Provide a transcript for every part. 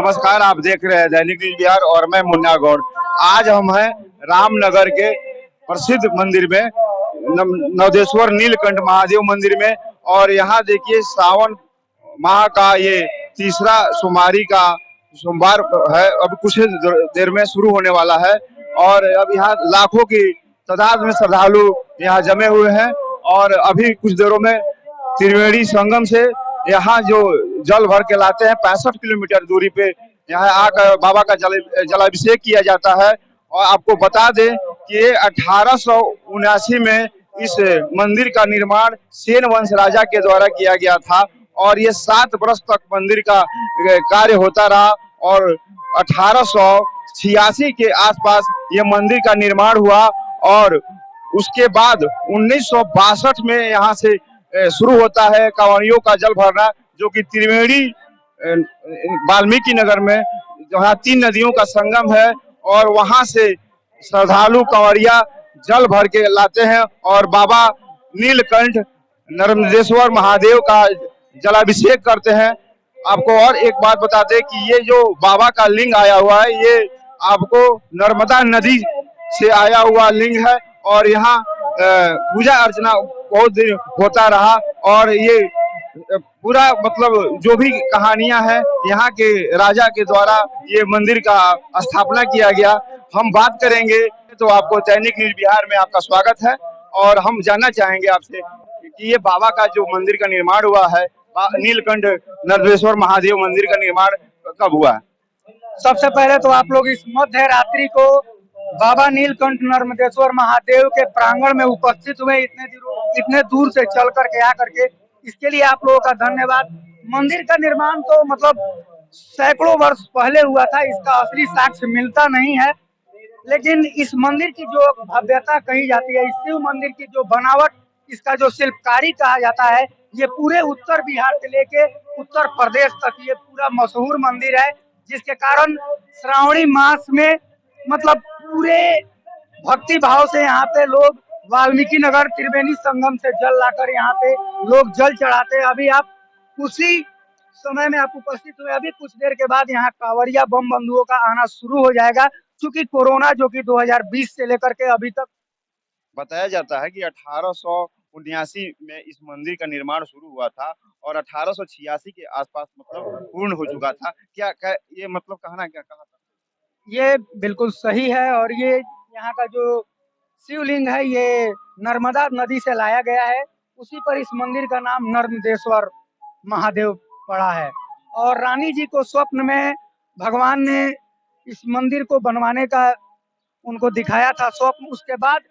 नमस्कार, आप देख रहे हैं दैनिक न्यूज बिहार और मैं मुन्ना गौड़। आज हम हैं रामनगर के प्रसिद्ध मंदिर में, नवदेश्वर नीलकंठ महादेव मंदिर में। और यहाँ देखिए सावन माह का ये तीसरा सोमवारी का सोमवार है। अब कुछ देर में शुरू होने वाला है और अब यहाँ लाखों की तादाद में श्रद्धालु यहाँ जमे हुए हैं। और अभी कुछ देरों में त्रिवेणी संगम से यहाँ जो जल भर के लाते हैं 65 किलोमीटर दूरी पे यहाँ आकर बाबा का जलाभिषेक किया जाता है। और आपको बता दें कि ये 1879 में इस मंदिर का निर्माण सेन वंश राजा के द्वारा किया गया था और ये 7 वर्ष तक मंदिर का कार्य होता रहा। और 1886 के आसपास ये मंदिर का निर्माण हुआ और उसके बाद 1962 में यहाँ से शुरू होता है कांवड़ियों का जल भरना, जो कि त्रिवेणी वाल्मीकि नगर में जहाँ 3 नदियों का संगम है और वहां से श्रद्धालु कांवड़िया जल भर के लाते हैं और बाबा नीलकंठ नर्मदेश्वर महादेव का जलाभिषेक करते हैं। आपको और एक बात बता दें कि ये जो बाबा का लिंग आया हुआ है, ये आपको नर्मदा नदी से आया हुआ लिंग है और यहाँ पूजा अर्चना बहुत दिन होता रहा। और ये पूरा मतलब जो भी कहानियां हैं यहाँ के राजा के द्वारा ये मंदिर का स्थापना किया गया। हम बात करेंगे तो आपको दैनिक न्यूज बिहार में आपका स्वागत है और हम जानना चाहेंगे आपसे कि ये बाबा का जो मंदिर का निर्माण हुआ है, नीलकंठ नर्मदेश्वर महादेव मंदिर का निर्माण कब हुआ है? सबसे पहले तो आप लोग इस मध्य रात्रि को बाबा नीलकंठ नर्मदेश्वर महादेव के प्रांगण में उपस्थित हुए, इतने दूर से चल करके आकर के, इसके लिए आप लोगों का धन्यवाद। मंदिर का निर्माण तो मतलब सैकड़ों वर्ष पहले हुआ था, इसका असली साक्ष्य मिलता नहीं है, लेकिन इस मंदिर की जो भव्यता कही जाती है, इस शिव मंदिर की जो बनावट, इसका जो शिल्पकारी कहा जाता है, ये पूरे उत्तर बिहार से लेके उत्तर प्रदेश तक ये पूरा मशहूर मंदिर है, जिसके कारण श्रावणी मास में मतलब पूरे भक्ति भाव से यहाँ पे लोग वाल्मीकि नगर त्रिवेणी संगम से जल लाकर यहाँ पे लोग जल चढ़ाते हैं। अभी आप उसी समय में आप उपस्थित हुए, अभी कुछ देर के बाद यहाँ कांवड़िया बम बंधुओं का आना शुरू हो जाएगा, क्योंकि कोरोना जो कि 2020 से लेकर के अभी तक बताया जाता है कि 1879 में इस मंदिर का निर्माण शुरू हुआ था और 1886 के आसपास मतलब पूर्ण हो चुका था। क्या ये मतलब कहना क्या कहा था? ये बिल्कुल सही है। और ये यहाँ का जो शिवलिंग है ये नर्मदा नदी से लाया गया है, उसी पर इस मंदिर का नाम नर्मदेश्वर महादेव पड़ा है। और रानी जी को स्वप्न में भगवान ने इस मंदिर को बनवाने का उनको दिखाया था स्वप्न। उसके बाद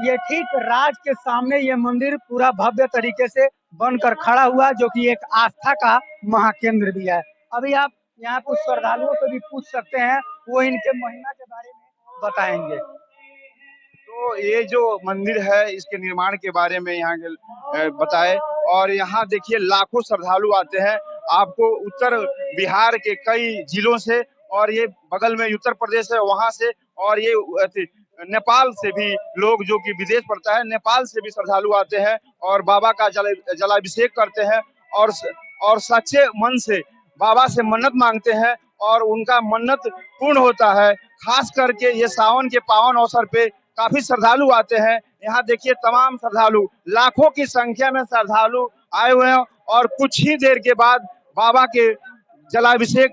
ये ठीक राज के सामने ये मंदिर पूरा भव्य तरीके से बनकर खड़ा हुआ, जो कि एक आस्था का महाकेंद्र भी है। अभी आप यहाँ कुछ श्रद्धालुओं से भी पूछ सकते हैं, वो इनके महिमा के बारे में बताएंगे। तो ये जो मंदिर है इसके निर्माण के बारे में यहाँ के बताए। और यहाँ देखिए लाखों श्रद्धालु आते हैं, आपको उत्तर बिहार के कई जिलों से, और ये बगल में उत्तर प्रदेश है वहां से, और ये नेपाल से भी लोग जो कि विदेश पड़ता है, नेपाल से भी श्रद्धालु आते हैं और बाबा का जलाभिषेक करते हैं और सच्चे मन से बाबा से मन्नत मांगते हैं और उनका मन्नत पूर्ण होता है। खास करके ये सावन के पावन अवसर पे काफी श्रद्धालु आते हैं। यहाँ देखिए तमाम श्रद्धालु, लाखों की संख्या में श्रद्धालु आए हुए हैं और कुछ ही देर के बाद बाबा के जलाभिषेक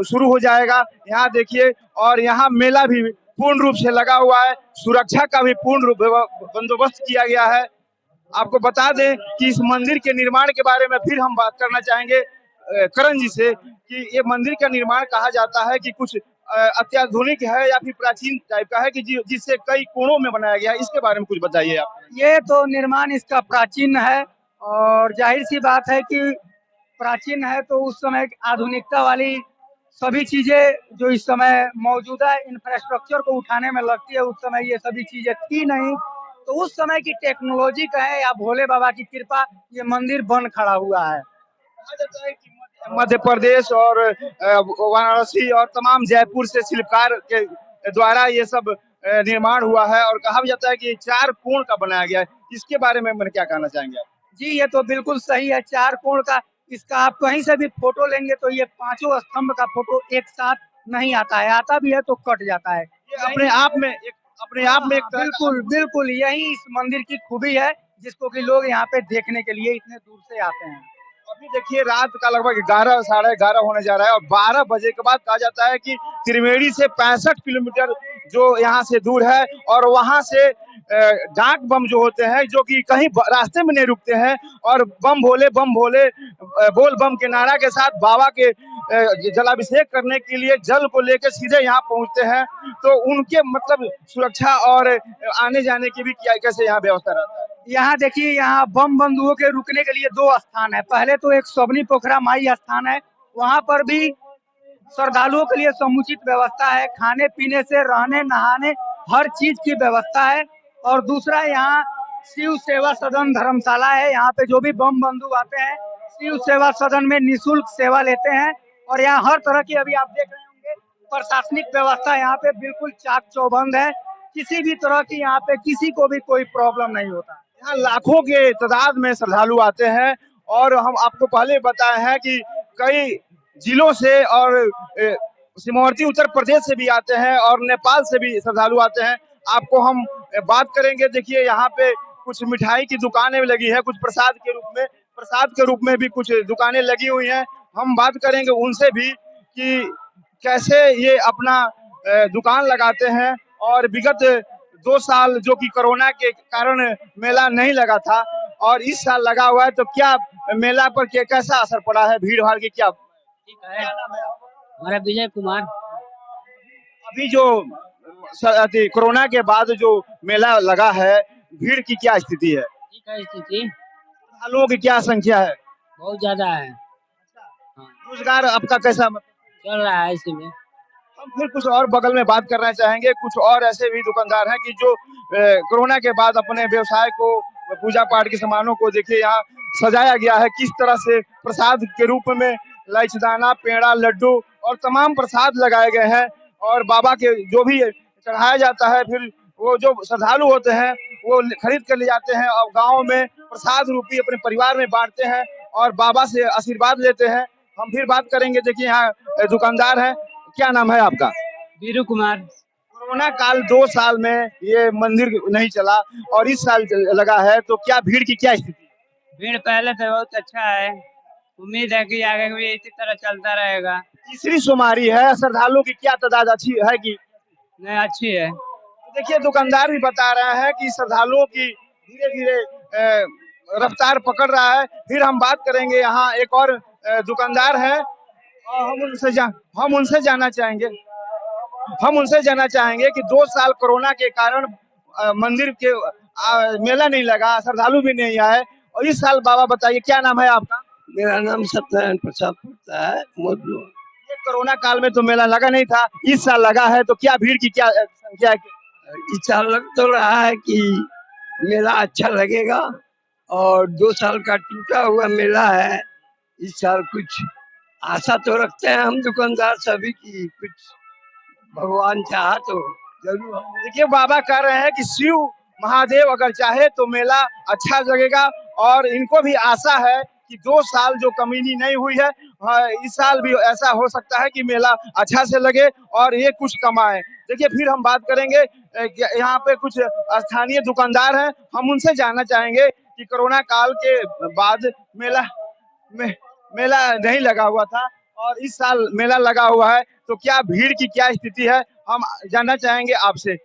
शुरू हो जाएगा। यहाँ देखिए, और यहाँ मेला भी पूर्ण रूप से लगा हुआ है, सुरक्षा का भी पूर्ण बंदोबस्त किया गया है। आपको बता दें कि इस मंदिर के निर्माण के बारे में फिर हम बात करना चाहेंगे करण जी से कि ये मंदिर का निर्माण कहा जाता है कि कुछ अत्याधुनिक है या फिर प्राचीन टाइप का है कि जिससे कई कोणों में बनाया गया है, इसके बारे में कुछ बताइए आप। ये तो निर्माण इसका प्राचीन है और जाहिर सी बात है कि प्राचीन है तो उस समय आधुनिकता वाली सभी चीजें जो इस समय मौजूदा इंफ्रास्ट्रक्चर को उठाने में लगती है, उस समय ये सभी चीजें थी नहीं। तो उस समय की टेक्नोलॉजी का है या भोले बाबा की कृपा, ये मंदिर बन खड़ा हुआ है। मध्य प्रदेश और वाराणसी और तमाम जयपुर से शिल्पकार के द्वारा ये सब निर्माण हुआ है और कहा जाता है कि 4 कोण का बनाया गया है। इसके बारे में क्या कहना चाहेंगे आप? जी ये तो बिल्कुल सही है, 4 कोण का। इसका आप कहीं से भी फोटो लेंगे तो ये पांचों स्तंभ का फोटो एक साथ नहीं आता है, आता भी है तो कट जाता है। ये अपने आप में एक तरह का बिल्कुल बिल्कुल यही इस मंदिर की खूबी है, जिसको कि लोग यहाँ पे देखने के लिए इतने दूर से आते हैं। अभी देखिए रात का लगभग 11 साढ़े 11 होने जा रहा है और 12 बजे के बाद कहा जाता है कि त्रिवेणी से 65 किलोमीटर जो यहाँ से दूर है और वहां से डाक बम जो होते हैं जो कि कहीं रास्ते में नहीं रुकते हैं और बम भोले बोल बम के नारा के साथ बाबा के जलाभिषेक करने के लिए जल को लेकर सीधे यहाँ पहुंचते हैं। तो उनके मतलब सुरक्षा और आने जाने की भी क्या कैसे यहाँ व्यवस्था रहता है? यहाँ देखिए, यहाँ बम बंधुओं के रुकने के लिए दो स्थान है। पहले तो एक सोबनी पोखरा माई स्थान है, वहाँ पर भी श्रद्धालुओं के लिए समुचित व्यवस्था है, खाने पीने से रहने नहाने हर चीज की व्यवस्था है। और दूसरा यहाँ शिव सेवा सदन धर्मशाला है, यहाँ पे जो भी बम बंधु आते हैं शिव सेवा सदन में निःशुल्क सेवा लेते हैं। और यहाँ हर तरह की, अभी आप देख रहे होंगे, प्रशासनिक व्यवस्था यहाँ पे बिल्कुल चाक चौबंद है, किसी भी तरह की यहाँ पे किसी को भी कोई प्रॉब्लम नहीं होता। यहाँ लाखों के तादाद में श्रद्धालु आते हैं और हम आपको पहले बताए हैं कि कई जिलों से और सीमावर्ती उत्तर प्रदेश से भी आते हैं और नेपाल से भी श्रद्धालु आते हैं। आपको हम बात करेंगे, देखिए यहाँ पे कुछ मिठाई की दुकानें लगी है, कुछ प्रसाद के रूप में भी कुछ दुकानें लगी हुई हैं। हम बात करेंगे उनसे भी कि कैसे ये अपना दुकान लगाते हैं और विगत 2 साल जो कि कोरोना के कारण मेला नहीं लगा था और इस साल लगा हुआ है, तो क्या मेला पर कैसा असर पड़ा है, भीड़ भाड़ की क्या? ठीक है। हमारा विजय कुमार। अभी जो कोरोना के बाद जो मेला लगा है, भीड़ की क्या स्थिति है? ठीक है स्थिति। श्रद्धालुओं की क्या संख्या है? बहुत ज्यादा है। हाँ। रोजगार आपका कैसा चल रहा है इसी में। हम फिर कुछ और बगल में बात करना चाहेंगे। कुछ और ऐसे भी दुकानदार हैं कि जो कोरोना के बाद अपने व्यवसाय को, पूजा पाठ के सामानों को देखिए यहाँ सजाया गया है, किस तरह से प्रसाद के रूप में लाइचदाना, पेड़ा, लड्डू और तमाम प्रसाद लगाए गए हैं और बाबा के जो भी चढ़ाया जाता है फिर वो जो श्रद्धालु होते हैं वो खरीद कर ले जाते हैं और गाँव में प्रसाद रूपी अपने परिवार में बांटते हैं और बाबा से आशीर्वाद लेते हैं। हम फिर बात करेंगे, देखिए यहाँ दुकानदार है। क्या नाम है आपका? वीरू कुमार। कोरोना काल 2 साल में ये मंदिर नहीं चला और इस साल लगा है, तो क्या भीड़ की क्या स्थिति? भीड़ पहले से बहुत अच्छा है, उम्मीद है कि आगे भी इसी तरह चलता रहेगा। तीसरी सोमवारी है, श्रद्धालुओं की क्या तादाद अच्छी है कि नहीं? अच्छी है। देखिए दुकानदार भी बता रहा है कि श्रद्धालुओं की धीरे धीरे रफ्तार पकड़ रहा है। फिर हम बात करेंगे, यहाँ एक और दुकानदार है और हम उनसे जानना चाहेंगे कि 2 साल कोरोना के कारण मंदिर के मेला नहीं लगा, श्रद्धालु भी नहीं आए और इस साल बाबा बताइए क्या नाम है आपका? मेरा नाम सत्यनारायण प्रसाद पड़ता है। ये कोरोना काल में तो मेला लगा नहीं था, इस साल लगा है, तो क्या भीड़ की क्या संख्या है? इस साल लग तो रहा है कि मेला अच्छा लगेगा और 2 साल का टूटा हुआ मेला है। इस साल कुछ आशा तो रखते हैं हम दुकानदार सभी की, कुछ भगवान चाहा तो जरूर हम। देखिए बाबा कह रहे हैं कि शिव महादेव अगर चाहे तो मेला अच्छा लगेगा और इनको भी आशा है कि 2 साल जो कमी नहीं हुई है, इस साल भी ऐसा हो सकता है कि मेला अच्छा से लगे और ये कुछ कमाए। देखिए फिर हम बात करेंगे, यहाँ पे कुछ स्थानीय दुकानदार हैं, हम उनसे जानना चाहेंगे कि कोरोना काल के बाद मेला नहीं लगा हुआ था और इस साल मेला लगा हुआ है, तो क्या भीड़ की क्या स्थिति है, हम जानना चाहेंगे आपसे।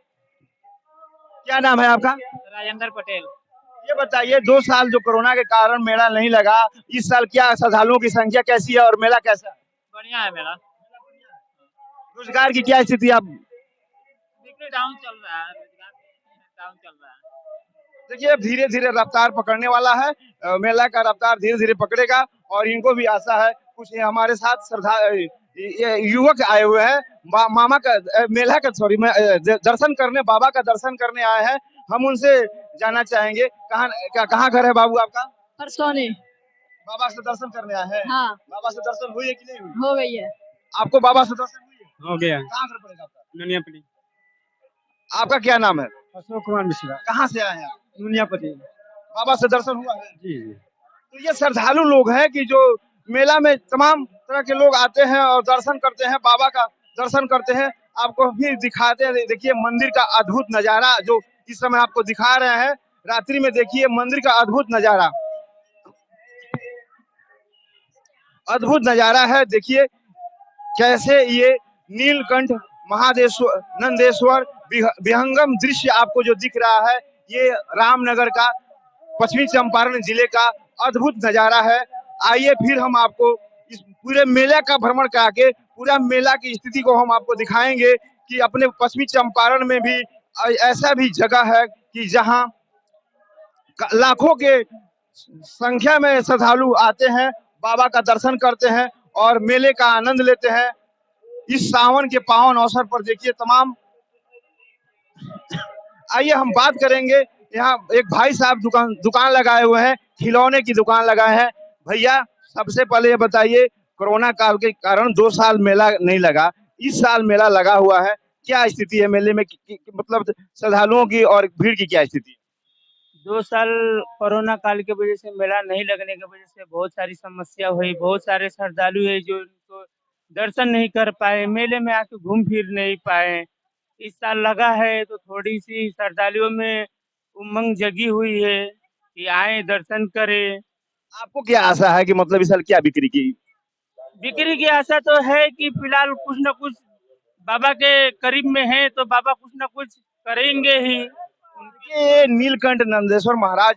क्या नाम है आपका? राजेंद्र पटेल। ये बताइए 2 साल जो कोरोना के कारण मेला नहीं लगा, इस साल क्या श्रद्धालुओं की संख्या कैसी है और मेला कैसा है? बढ़िया है मेला। रोजगार की क्या स्थिति आप? बिक्री डाउन चल रहा है, डाउन चल रहा है। देखिए धीरे धीरे रफ्तार पकड़ने वाला है, मेला का रफ्तार धीरे धीरे पकड़ेगा और इनको भी आशा है। कुछ हमारे साथ श्रद्धा ये युवक आए हुए हैं, मामा का मेला का सॉरी मैं दर्शन करने, बाबा का दर्शन करने आए हैं। हम उनसे जानना चाहेंगे कहाँ घर है बाबू आपका? परसोनी। बाबा से दर्शन करने आए हैं। हाँ। बाबा से दर्शन हुई है कि नहीं हुई? हो गई है। आपको बाबा से दर्शन हुई है? हो गया। कहाँ घर पड़ेगा आपका? नुनियापट्टी। आपका क्या नाम है? अशोक कुमार मिश्रा। कहाँ से आए हैं आप? नुनियापट्टी। बाबा से दर्शन हुआ है? जी जी। तो ये श्रद्धालु लोग हैं कि जो मेला में तमाम तरह के लोग आते हैं और दर्शन करते हैं, बाबा का दर्शन करते हैं। आपको फिर दिखाते हैं, देखिए मंदिर का अद्भुत नजारा जो इस समय आपको दिखा रहे हैं। रात्रि में देखिए मंदिर का अद्भुत नजारा है। देखिए कैसे ये नीलकंठ महादेश्वर नंदेश्वर विहंगम दृश्य आपको जो दिख रहा है, ये रामनगर का पश्चिमी चंपारण जिले का अद्भुत नजारा है। आइए फिर हम आपको इस पूरे मेला का भ्रमण करा के पूरा मेला की स्थिति को हम आपको दिखाएंगे कि अपने पश्चिमी चंपारण में भी ऐसा भी जगह है कि जहां लाखों के संख्या में श्रद्धालु आते हैं, बाबा का दर्शन करते हैं और मेले का आनंद लेते हैं। इस सावन के पावन अवसर पर देखिए तमाम, आइए हम बात करेंगे। यहाँ एक भाई साहब दुकान लगाए हुए हैं, खिलौने की दुकान लगाए हैं। भैया सबसे पहले ये बताइए, कोरोना काल के कारण 2 साल मेला नहीं लगा, इस साल मेला लगा हुआ है, क्या स्थिति है मेले में मतलब श्रद्धालुओं की और भीड़ की क्या स्थिति है? 2 साल कोरोना काल की वजह से मेला नहीं लगने की वजह से बहुत सारी समस्या हुई। बहुत सारे श्रद्धालु है जो इनको दर्शन नहीं कर पाए, मेले में आके घूम फिर नहीं पाए। इस साल लगा है तो थोड़ी सी श्रद्धालुओं में उमंग जगी हुई है कि आए दर्शन करें। आपको क्या आशा है कि मतलब इस साल क्या बिक्री की? बिक्री की आशा तो है कि फिलहाल कुछ न कुछ बाबा के करीब में है तो बाबा कुछ न कुछ करेंगे ही। ये नीलकंठ नंदेश्वर महाराज